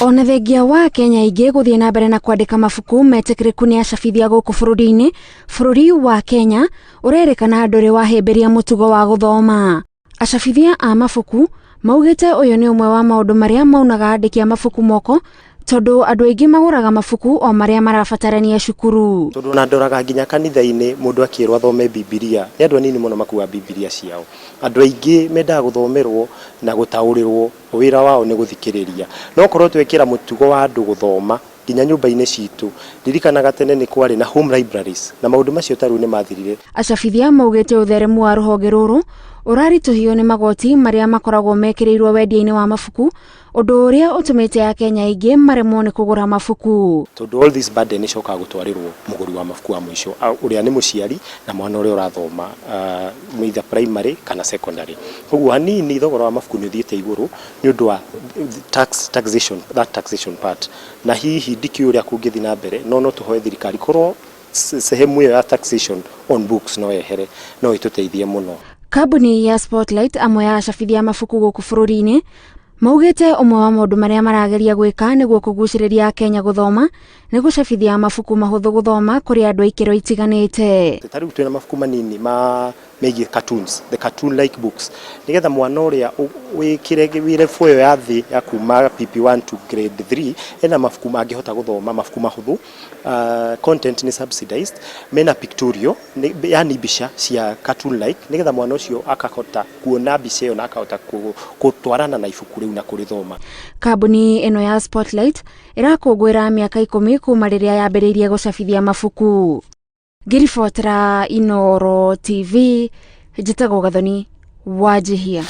Ona thengia wa Kenya ingĩ gũthiĩ na mbere na kwandĩka mabuku metĩkĩrĩku nĩ acabithia gũkũ bũrũri-inĩ, bũrũri wa Kenya ũrerĩkana ndũrĩ wahĩmbĩria mũtugo wa gũthoma. Acabithia a mabuku maugĩte ũyũ nĩ ũmwe wa maũndũ marĩa maunaga andĩki a mabuku moko, tondũ andũ aingĩ magũraga mabuku o marĩa marabatarania cukuru. Tondũ na ndoraga nginya kanitha-inĩ mũndũ akĩrwo athome Bibilia, nĩ andũ anini mũno makuua Bibilia ciao. Andũ aingĩ mendaga gũthomerwo na gũtaũrĩrwo, wĩra wao nĩ gũthikĩrĩria. No korwo twekĩra mũtugo wa andũ gũthoma nginya nyũmba-inĩ citũ, ndirikanaga tene nĩ kwarĩ na home libraries na maũndũ macio tarĩu nĩ mathirire. Acabithia maugĩte ũtheremu wa rũhonge rũrũ ũraritũhio nĩ magoti marĩa makoragwo mekĩrĩirwo wendia-inĩ wa mabuku, ũndũ ũrĩa ũtũmĩte aKenya aingĩ maremwo nĩ kũgũra mabuku. Tondũ all this burden icokaga gũtwarĩrwo mũgũri wa mabuku wa mũico, ũrĩa nĩ mũciari na mwana ũrĩa ũrathoma either primary kana secondary. Koguo hanini thogora wa mabuku nĩ ũthiĩte igũrũ nĩ ũndũ wa taxation part. Na hihi ndikĩũĩ ũrĩa kũngĩthiĩ na mbere, no tũhoe thirikari korwo sehemu ĩyo ya taxation on books no yehere, no ĩtũteithie mũno. Kambuni ya Spotlight amwe ya acabithia mabuku gũkũ bũrũri-inĩ maugĩte ũmwe wa maũndũ marĩa marageria gwĩka nĩguo kũgucĩrĩria aKenya gũthoma nĩ gũcabithia mabuku mahũthũ gũthoma kũrĩ andũ a ikĩro itiganĩte. Tarĩu twĩna mabuku manini megiĩ cartoons, the cartoon like books, nĩgetha mwana ũrĩa wĩkĩre wĩrebu ĩyo ya thĩ ya kuma PP1 to grade 3 ena mabuku mangĩhota gũthoma, mabuku mahũthũ, content nĩ subsidized, mena pictorial, yani mbica cia cartoon like, nĩgetha mwana ũcio akahota kuona mbica ĩyo na akahota gũtwarana na ibuku rĩu na kũrĩthoma. Kambuni ĩno ya Spotlight ĩrakũngũĩra mĩaka 10 kuma rĩrĩa yambĩrĩirie gũcabithia mabuku. Ngĩribotera Inooro TV, njĩtagwo Gathoni Wanjihia.